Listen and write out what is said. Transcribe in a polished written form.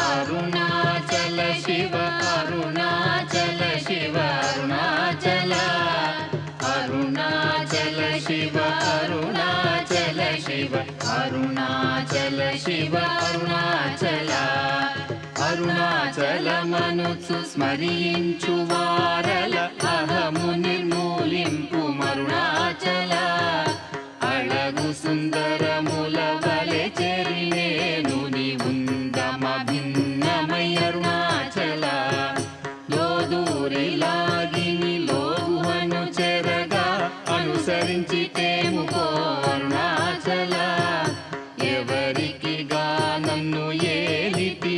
Arunachal Shiva Arunachal Shiva Arunachal Arunachal Shiva Arunachal Shiva Arunachal Shiva Arunachal అరుణాచలమనుచు స్మరించు వారల అహము నిర్మూలింపు మరుణాచల Azhagu Sundara